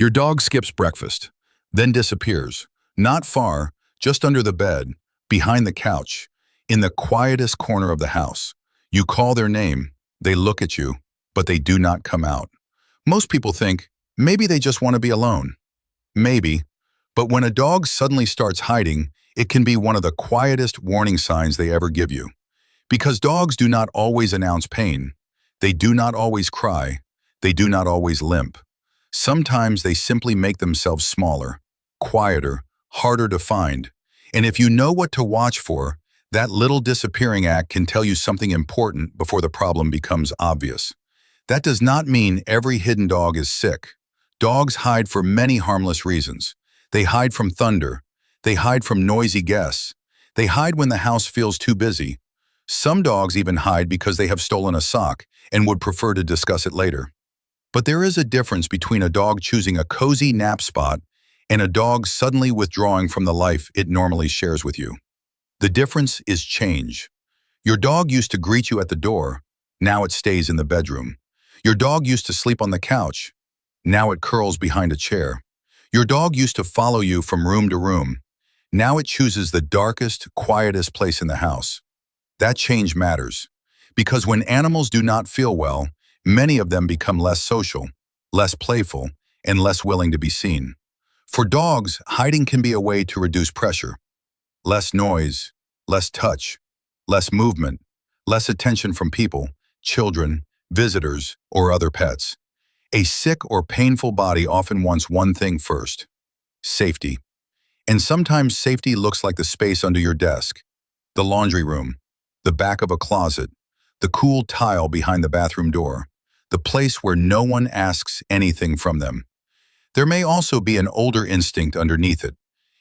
Your dog skips breakfast, then disappears, not far, just under the bed, behind the couch, in the quietest corner of the house. You call their name, they look at you, but they do not come out. Most people think, maybe they just want to be alone. Maybe, but when a dog suddenly starts hiding, it can be one of the quietest warning signs they ever give you. Because dogs do not always announce pain. They do not always cry. They do not always limp. Sometimes they simply make themselves smaller, quieter, harder to find. And if you know what to watch for, that little disappearing act can tell you something important before the problem becomes obvious. That does not mean every hidden dog is sick. Dogs hide for many harmless reasons. They hide from thunder. They hide from noisy guests. They hide when the house feels too busy. Some dogs even hide because they have stolen a sock and would prefer to discuss it later. But there is a difference between a dog choosing a cozy nap spot and a dog suddenly withdrawing from the life it normally shares with you. The difference is change. Your dog used to greet you at the door. Now it stays in the bedroom. Your dog used to sleep on the couch. Now it curls behind a chair. Your dog used to follow you from room to room. Now it chooses the darkest, quietest place in the house. That change matters, because when animals do not feel well, many of them become less social, less playful, and less willing to be seen. For dogs, hiding can be a way to reduce pressure. Less noise, less touch, less movement, less attention from people, children, visitors, or other pets. A sick or painful body often wants one thing first: safety. And sometimes safety looks like the space under your desk, the laundry room, the back of a closet, the cool tile behind the bathroom door, the place where no one asks anything from them. There may also be an older instinct underneath it.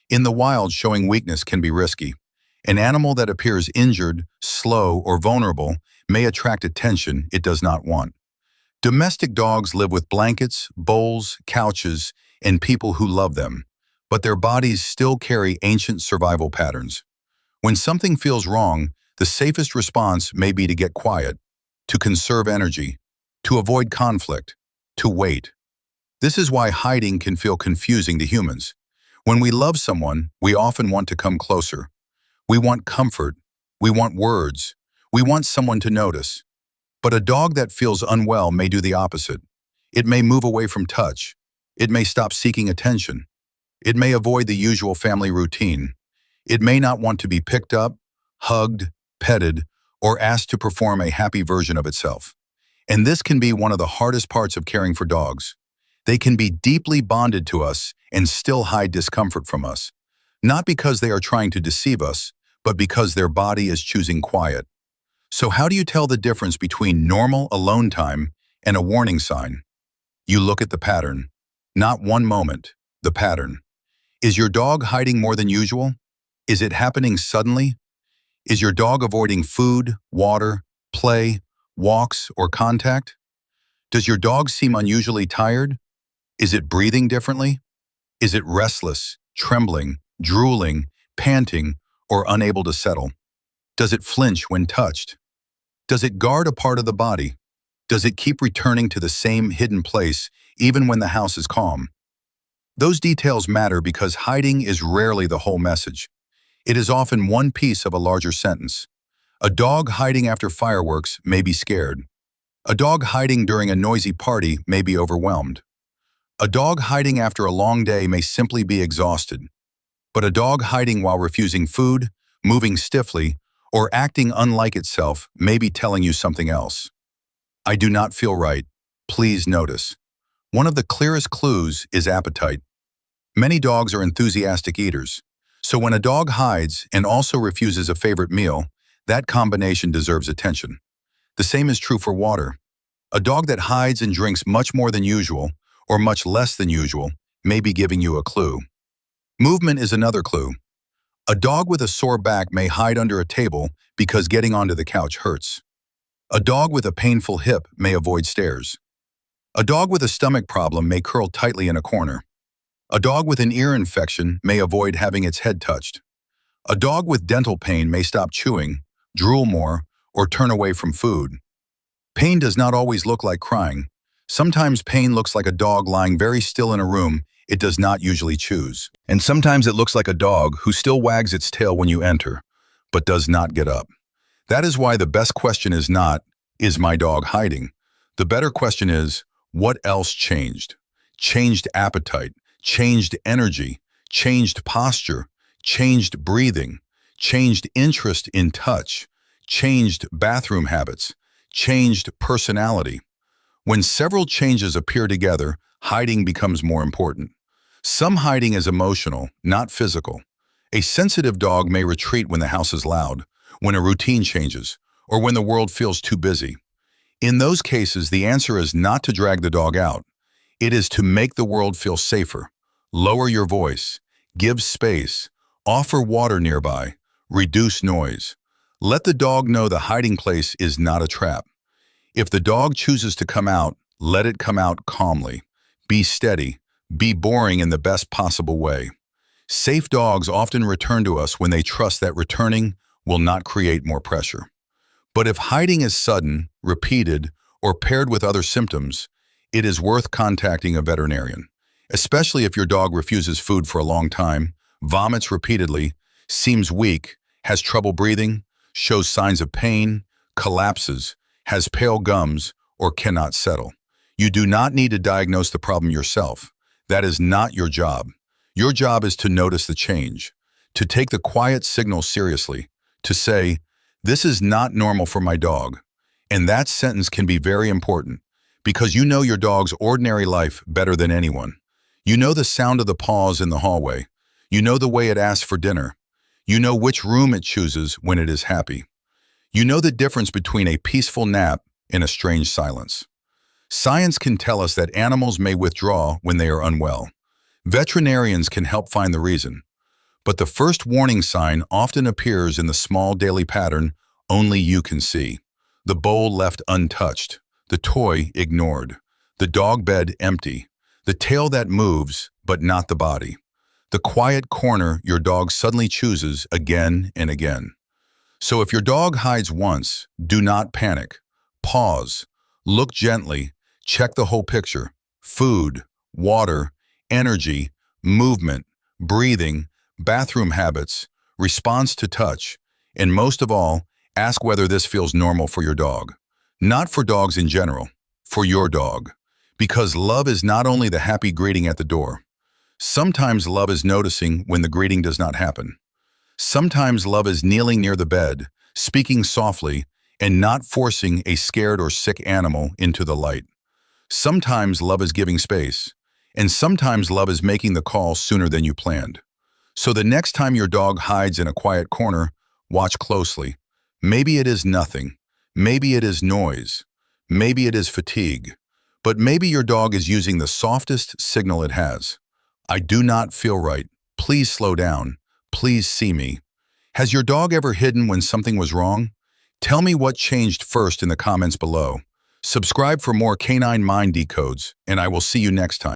In the wild, showing weakness can be risky. An animal that appears injured, slow, or vulnerable may attract attention it does not want. Domestic dogs live with blankets, bowls, couches, and people who love them, but their bodies still carry ancient survival patterns. When something feels wrong, the safest response may be to get quiet, to conserve energy, to avoid conflict, to wait. This is why hiding can feel confusing to humans. When we love someone, we often want to come closer. We want comfort. We want words. We want someone to notice. But a dog that feels unwell may do the opposite. It may move away from touch. It may stop seeking attention. It may avoid the usual family routine. It may not want to be picked up, hugged, petted, or asked to perform a happy version of itself. And this can be one of the hardest parts of caring for dogs. They can be deeply bonded to us and still hide discomfort from us, not because they are trying to deceive us, but because their body is choosing quiet. So how do you tell the difference between normal alone time and a warning sign? You look at the pattern, not one moment, the pattern. Is your dog hiding more than usual? Is it happening suddenly? Is your dog avoiding food, water, play, walks, or contact? Does your dog seem unusually tired? Is it breathing differently? Is it restless, trembling, drooling, panting, or unable to settle? Does it flinch when touched? Does it guard a part of the body? Does it keep returning to the same hidden place even when the house is calm? Those details matter because hiding is rarely the whole message. It is often one piece of a larger sentence. A dog hiding after fireworks may be scared. A dog hiding during a noisy party may be overwhelmed. A dog hiding after a long day may simply be exhausted. But a dog hiding while refusing food, moving stiffly, or acting unlike itself may be telling you something else. I do not feel right. Please notice. One of the clearest clues is appetite. Many dogs are enthusiastic eaters. So when a dog hides and also refuses a favorite meal, that combination deserves attention. The same is true for water. A dog that hides and drinks much more than usual, or much less than usual, may be giving you a clue. Movement is another clue. A dog with a sore back may hide under a table because getting onto the couch hurts. A dog with a painful hip may avoid stairs. A dog with a stomach problem may curl tightly in a corner. A dog with an ear infection may avoid having its head touched. A dog with dental pain may stop chewing, drool more, or turn away from food. Pain does not always look like crying. Sometimes pain looks like a dog lying very still in a room it does not usually choose. And sometimes it looks like a dog who still wags its tail when you enter, but does not get up. That is why the best question is not, is my dog hiding? The better question is, what else changed? Changed appetite, changed energy, changed posture, changed breathing, changed interest in touch, changed bathroom habits, changed personality. When several changes appear together, hiding becomes more important. Some hiding is emotional, not physical. A sensitive dog may retreat when the house is loud, when a routine changes, or when the world feels too busy. In those cases, the answer is not to drag the dog out. It is to make the world feel safer. Lower your voice, give space, offer water nearby, reduce noise. Let the dog know the hiding place is not a trap. If the dog chooses to come out, let it come out calmly. Be steady, be boring in the best possible way. Safe dogs often return to us when they trust that returning will not create more pressure. But if hiding is sudden, repeated, or paired with other symptoms, it is worth contacting a veterinarian, especially if your dog refuses food for a long time, vomits repeatedly, seems weak, has trouble breathing, shows signs of pain, collapses, has pale gums, or cannot settle. You do not need to diagnose the problem yourself. That is not your job. Your job is to notice the change, to take the quiet signals seriously, to say, "This is not normal for my dog." And that sentence can be very important because you know your dog's ordinary life better than anyone. You know the sound of the paws in the hallway. You know the way it asks for dinner. You know which room it chooses when it is happy. You know the difference between a peaceful nap and a strange silence. Science can tell us that animals may withdraw when they are unwell. Veterinarians can help find the reason. But the first warning sign often appears in the small daily pattern only you can see. The bowl left untouched, the toy ignored, the dog bed empty, the tail that moves but not the body, the quiet corner your dog suddenly chooses again and again. So if your dog hides once, do not panic. Pause, look gently, check the whole picture. Food, water, energy, movement, breathing, bathroom habits, response to touch, and most of all, ask whether this feels normal for your dog. Not for dogs in general, for your dog. Because love is not only the happy greeting at the door. Sometimes love is noticing when the greeting does not happen. Sometimes love is kneeling near the bed, speaking softly, and not forcing a scared or sick animal into the light. Sometimes love is giving space, and sometimes love is making the call sooner than you planned. So the next time your dog hides in a quiet corner, watch closely. Maybe it is nothing. Maybe it is noise. Maybe it is fatigue. But maybe your dog is using the softest signal it has. I do not feel right. Please slow down. Please see me. Has your dog ever hidden when something was wrong? Tell me what changed first in the comments below. Subscribe for more canine mind decodes, and I will see you next time.